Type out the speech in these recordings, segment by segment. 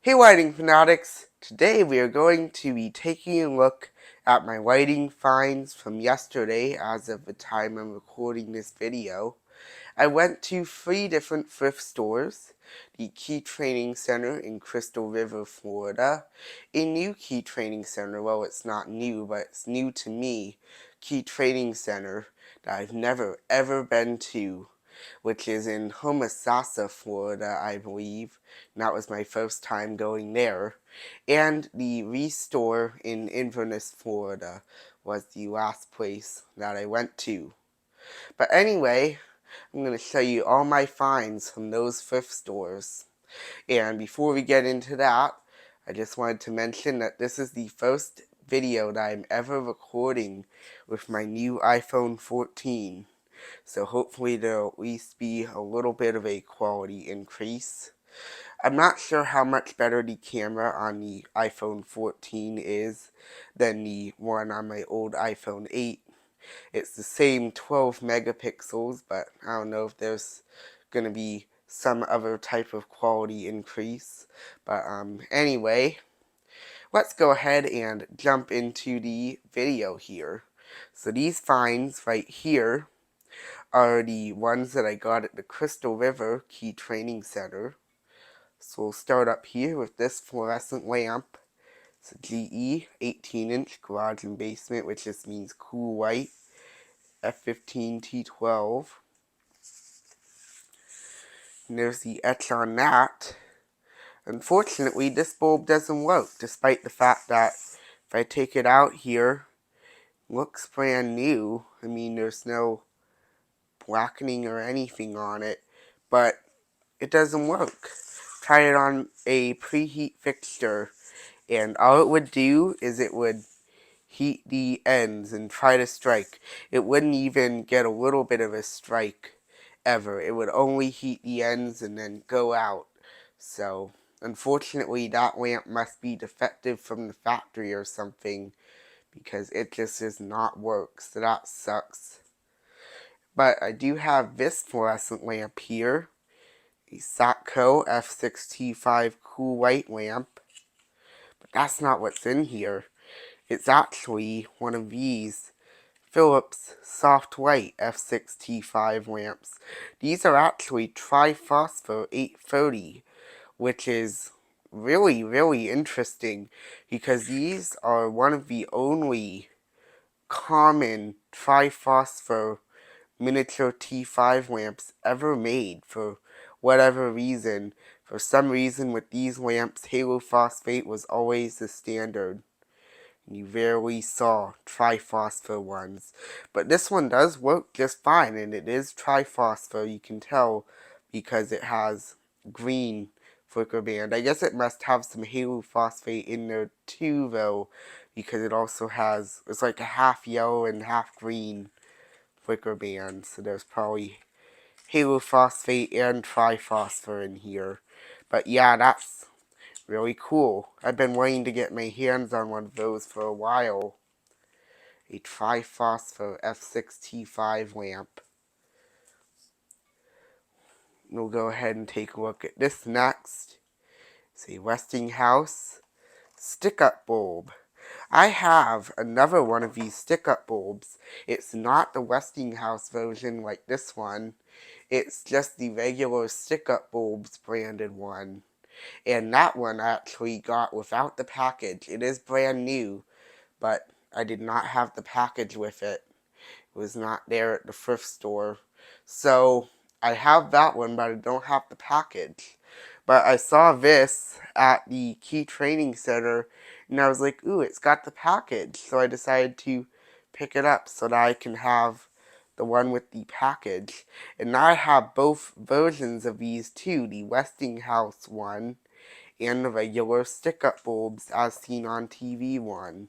Hey lighting fanatics! Today we are going to be taking a look at my lighting finds from yesterday as of the time I'm recording this video. I went to 3 different thrift stores: the Key Training Center in Crystal River, Florida, a new Key Training Center, well it's not new, but it's new to me, Key Training Center that I've never ever been to, which is in Homosassa, Florida, I believe. And that was my first time going there. And the Restore in Inverness, Florida was the last place that I went to. But anyway, I'm going to show you all my finds from those thrift stores. And before we get into that, I just wanted to mention that this is the first video that I'm ever recording with my new iPhone 14. So hopefully there'll at least be a little bit of a quality increase. I'm not sure how much better the camera on the iPhone 14 is than the one on my old iPhone 8. It's the same 12 megapixels, but I don't know if there's going to be some other type of quality increase. But anyway, let's go ahead and jump into the video here. So these finds right here are the ones that I got at the Crystal River Key Training Center. So we'll start up here with this fluorescent lamp. It's a GE 18-inch garage and basement, which just means cool white, F15T12. And there's the etch on that. Unfortunately, this bulb doesn't work, despite the fact that if I take it out here, it looks brand new. I mean, there's no blackening or anything on it, but it doesn't work. Try it on a preheat fixture, and all it would do is it would heat the ends and try to strike. It wouldn't even get a little bit of a strike ever. It would only heat the ends and then go out. So unfortunately that lamp must be defective from the factory or something, because it just does not work. So that sucks. But I do have this fluorescent lamp here, a StickUp F6T5 cool white lamp. But that's not what's in here. It's actually one of these Philips soft white F6T5 lamps. These are actually triphosphor 830, which is really interesting, because these are one of the only common triphosphor miniature T5 lamps ever made for whatever reason. For some reason with these lamps, halo phosphate was always the standard. You rarely saw triphosphor ones. But this one does work just fine, and it is triphosphor, you can tell, because it has green flicker band. I guess it must have some halo phosphate in there too, though, because it also has, it's like a half yellow and half green flicker band, so there's probably halo phosphate and triphosphor in here. But yeah, that's really cool. I've been waiting to get my hands on one of those for a while. A triphosphor F6T5 lamp. We'll go ahead and take a look at this next. It's a Westinghouse StickUp Bulb. I have another one of these StickUp bulbs. It's not the Westinghouse version like this one. It's just the regular StickUp Bulbs branded one. And that one I actually got without the package. It is brand new, but I did not have the package with it. It was not there at the thrift store. So I have that one, but I don't have the package. But I saw this at the Key Training Center, and I was like, ooh, it's got the package. So I decided to pick it up so that I can have the one with the package. And now I have both versions of these too, the Westinghouse one and the regular StickUp bulbs as seen on TV one.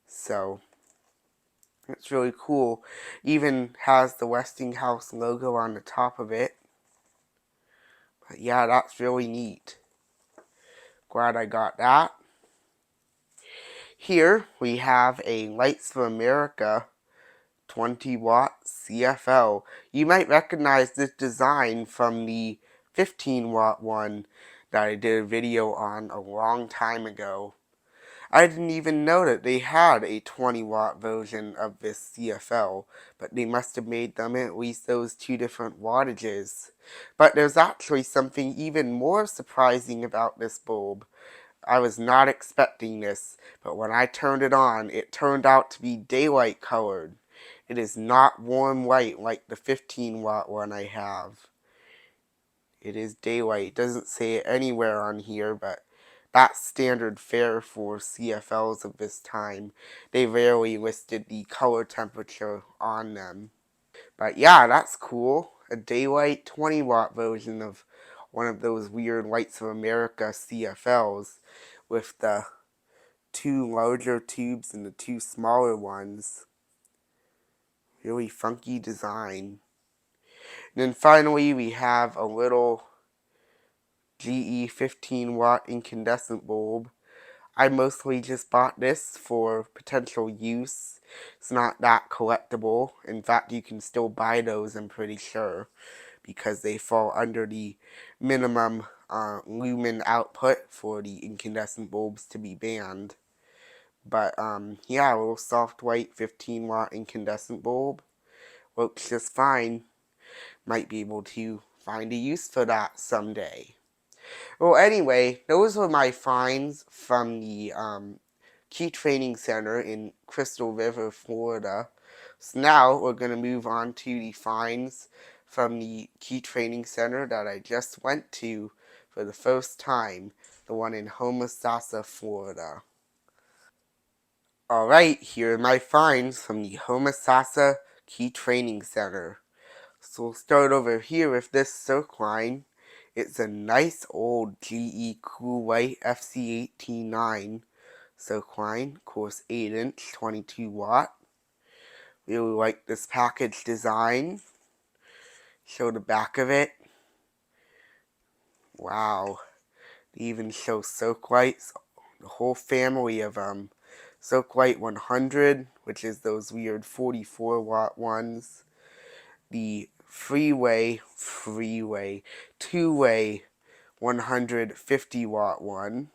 So it's really cool. Even has the Westinghouse logo on the top of it. But yeah, that's really neat. Glad I got that. Here we have a Lights for America 20-watt CFL. You might recognize this design from the 15-watt one. that I did a video on a long time ago. I didn't even know that they had a 20-watt version of this CFL, but they must have made them at least those two different wattages. But there's actually something even more surprising about this bulb. I was not expecting this, but when I turned it on, it turned out to be daylight colored. It is not warm white like the 15-watt one I have. It is daylight. It doesn't say it anywhere on here, but that's standard fare for CFLs of this time. They rarely listed the color temperature on them. But yeah, that's cool. A daylight 20-watt version of one of those weird Lights of America CFLs with the two larger tubes and the two smaller ones. Really funky design. And then finally we have a little GE 15-watt incandescent bulb. I mostly just bought this for potential use. It's not that collectible. In fact, you can still buy those, I'm pretty sure, because they fall under the minimum lumen output for the incandescent bulbs to be banned. But yeah, a little soft white 15-watt incandescent bulb works just fine. Might be able to find a use for that someday. Well, anyway, those were my finds from the Key Training Center in Crystal River, Florida. So now we're going to move on to the finds from the Key Training Center that I just went to for the first time, the one in Homosassa, Florida. Alright, here are my finds from the Homosassa Key Training Center. So we'll start over here with this Circline. It's a nice old GE Cool White FC8T9 Circline, of course 8-inch, 22-watt. Really like this package design. Show the back of it. Wow. They even show Circlites, the whole family of them. Circlite 100, which is those weird 44-watt ones. The two-way 150-watt one.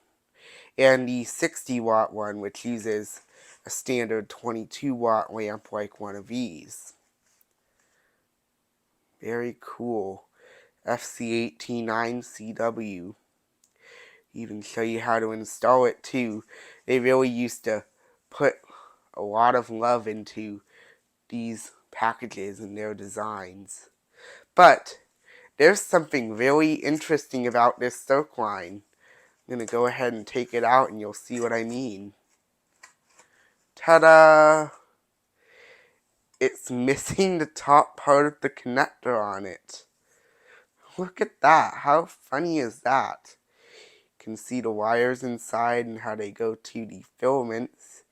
And the 60-watt one, which uses a standard 22-watt lamp like one of these. Very cool. FC8T9 CW. Even show you how to install it too. They really used to put a lot of love into these packages and their designs. But there's something really interesting about this Circline. I'm going to go ahead and take it out and you'll see what I mean. Ta-da! It's missing the top part of the connector on it. Look at that. How funny is that? You can see the wires inside and how they go to the filaments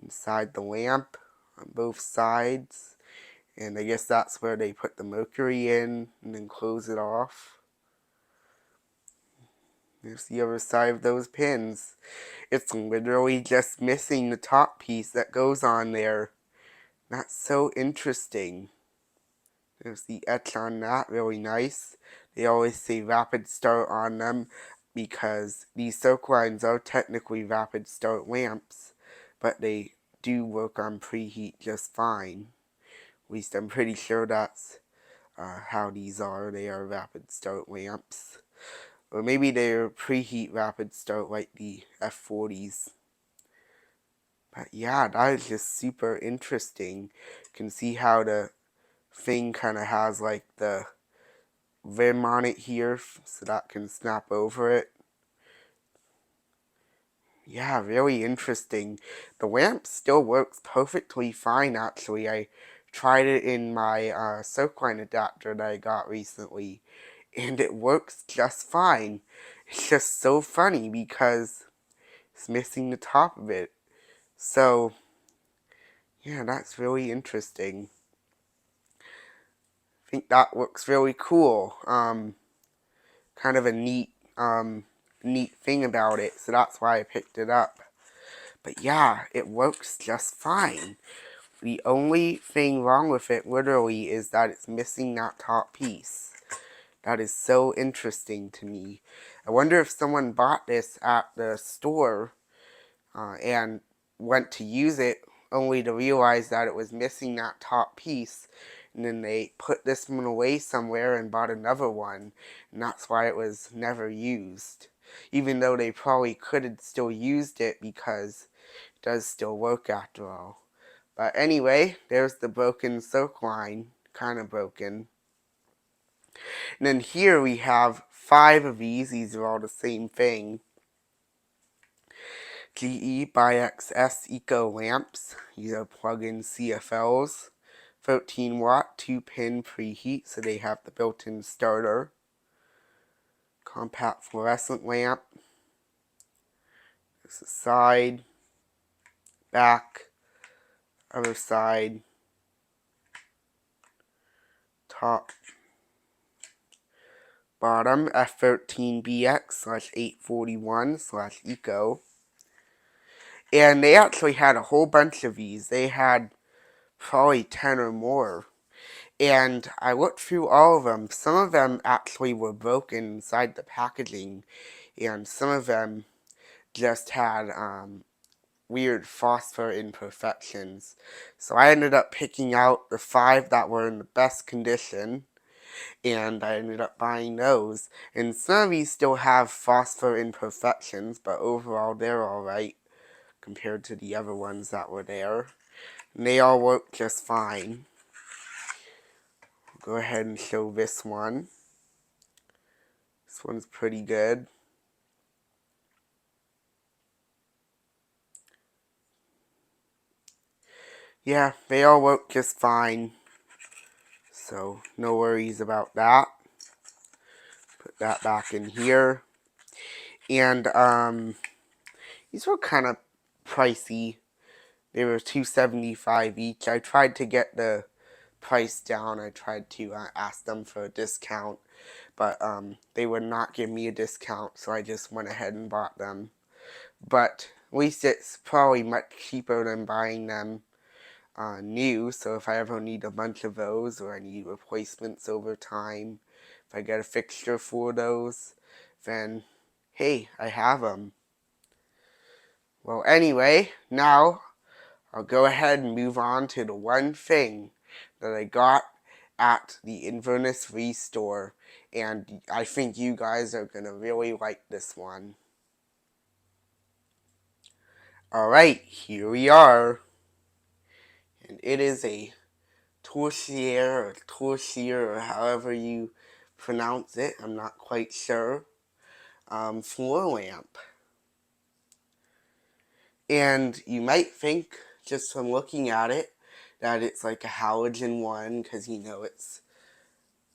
inside the lamp on both sides. And I guess that's where they put the mercury in and then close it off. There's the other side of those pins. It's literally just missing the top piece that goes on there. That's so interesting. There's the etch on that, really nice. They always say rapid start on them because these Circlines are technically rapid start lamps, but they do work on preheat just fine. At least I'm pretty sure that's how these are. They are rapid start lamps. Or maybe they're preheat rapid start like the F40s. But yeah, that is just super interesting. You can see how the thing kind of has like the rim on it here so that can snap over it. Yeah, really interesting. The lamp still works perfectly fine actually. I tried it in my Circline adapter that I got recently and it works just fine. It's just so funny because it's missing the top of it. So yeah, that's really interesting. I think that looks really cool. Kind of a neat thing about it, so that's why I picked it up. But yeah, it works just fine. The only thing wrong with it, literally, is that it's missing that top piece. That is so interesting to me. I wonder if someone bought this at the store and went to use it only to realize that it was missing that top piece, and then they put this one away somewhere and bought another one, and that's why it was never used, even though they probably could have still used it because it does still work after all. But anyway, there's the broken Circline, kind of broken. And then here we have 5 of these. These are all the same thing. GE FC8T9 Eco lamps. These are plug-in CFLs. 13 watt, 2-pin preheat, so they have the built-in starter. Compact fluorescent lamp. There's the side, back, other side, top, bottom, F13BX/841/Eco. And they actually had a whole bunch of these. They had probably 10 or more. And I looked through all of them. Some of them actually were broken inside the packaging. And some of them just had weird phosphor imperfections. So I ended up picking out the 5 that were in the best condition. And I ended up buying those. And some of these still have phosphor imperfections, but overall they're alright compared to the other ones that were there. And they all work just fine. Go ahead and show this one. This one's pretty good. Yeah, they all work just fine. So, no worries about that. Put that back in here. And, these were kind of pricey. They were $2.75 each. I tried to get the price down. I tried to ask them for a discount. But, they would not give me a discount, so I just went ahead and bought them. But at least it's probably much cheaper than buying them new. So if I ever need a bunch of those, or I need replacements over time, if I get a fixture for those, then hey, I have them. Well, anyway, now I'll go ahead and move on to the one thing that I got at the Inverness Restore, and I think you guys are going to really like this one. Alright, here we are. And it is a torchiere or however you pronounce it, I'm not quite sure, floor lamp. And you might think, just from looking at it, that it's like a halogen one, because you know it's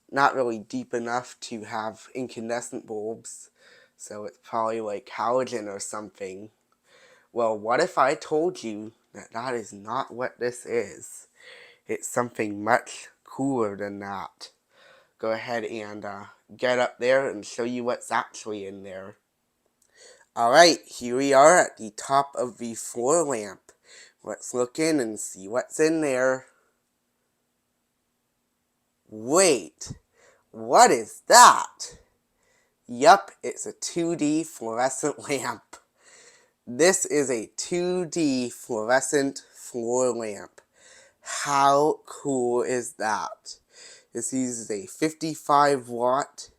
not really deep enough to have incandescent bulbs, so it's probably like halogen or something. Well, what if I told you that that is not what this is? It's something much cooler than that. Go ahead and get up there and show you what's actually in there. Alright, here we are at the top of the floor lamp. Let's look in and see what's in there. Wait, what is that? Yup, it's a 2D fluorescent lamp. This is a 2D fluorescent floor lamp. How cool is that? This uses a 55 watt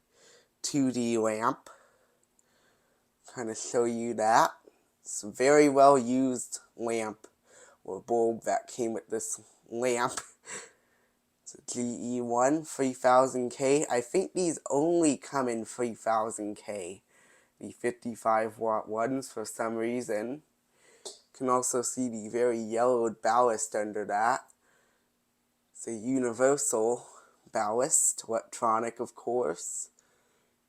2D lamp. Kind of show you that. It's a very well used lamp or bulb that came with this lamp. It's a GE one 3000K. I think these only come in 3000K. The 55 watt ones for some reason. You can also see the very yellowed ballast under that. It's a universal ballast, electronic of course.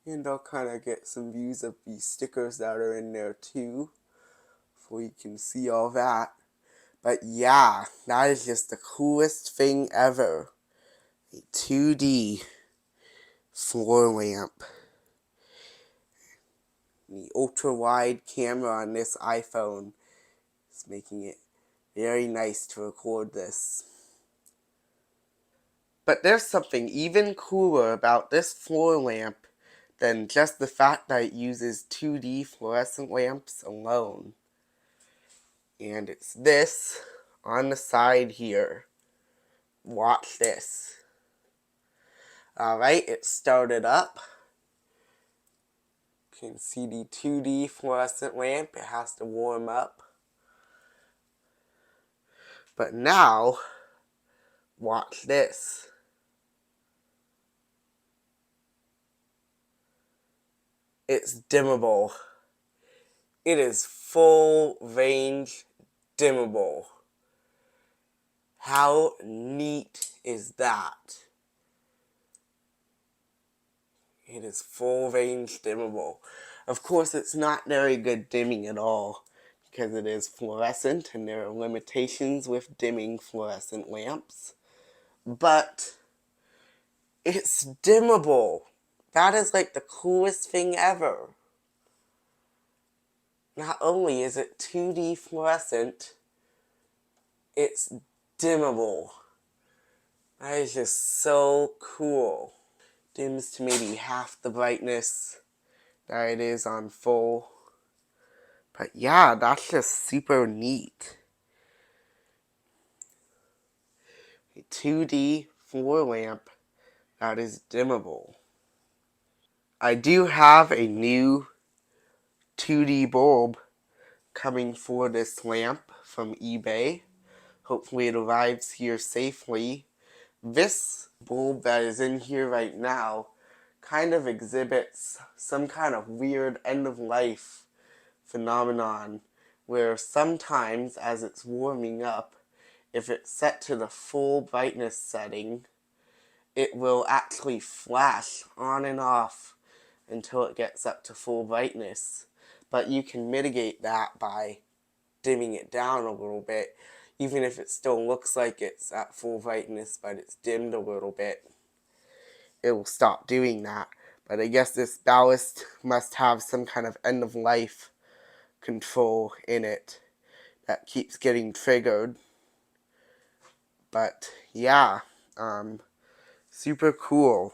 And I'll kind of get some views of the stickers that are in there too, so you can see all that. But yeah, that is just the coolest thing ever. A 2D floor lamp. The ultra wide camera on this iPhone is making it very nice to record this. But there's something even cooler about this floor lamp than just the fact that it uses 2D fluorescent lamps alone. And it's this on the side here. Watch this. Alright, it started up. You can see the 2D fluorescent lamp. It has to warm up. But now, watch this. It's dimmable. It is full range dimmable. How neat is that? It is full range dimmable. Of course, it's not very good dimming at all because it is fluorescent and there are limitations with dimming fluorescent lamps. But it's dimmable. That is like the coolest thing ever. Not only is it 2D fluorescent, it's dimmable. That is just so cool. Dims to maybe half the brightness that it is on full. But yeah, that's just super neat. A 2D floor lamp that is dimmable. I do have a new 2D bulb coming for this lamp from eBay. Hopefully it arrives here safely. This bulb that is in here right now kind of exhibits some kind of weird end-of-life phenomenon where sometimes as it's warming up, if it's set to the full brightness setting, it will actually flash on and off until it gets up to full brightness. But you can mitigate that by dimming it down a little bit, even if it still looks like it's at full brightness but it's dimmed a little bit. It will stop doing that. But I guess this ballast must have some kind of end-of-life control in it that keeps getting triggered. But yeah, super cool.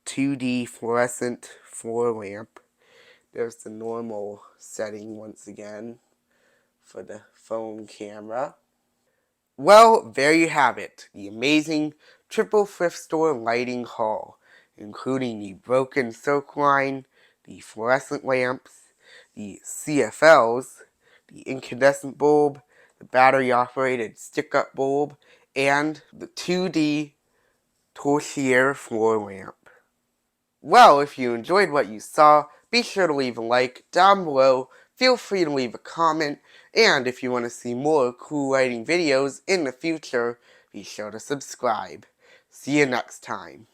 2D fluorescent floor lamp. There's the normal setting once again for the phone camera. Well, there you have it. The amazing triple thrift store lighting haul, including the broken Circline, the fluorescent lamps, the CFLs, the incandescent bulb, the battery-operated StickUp Bulb, and the 2D torchiere floor lamp. Well, if you enjoyed what you saw, be sure to leave a like down below, feel free to leave a comment, and if you want to see more cool lighting videos in the future, be sure to subscribe. See you next time.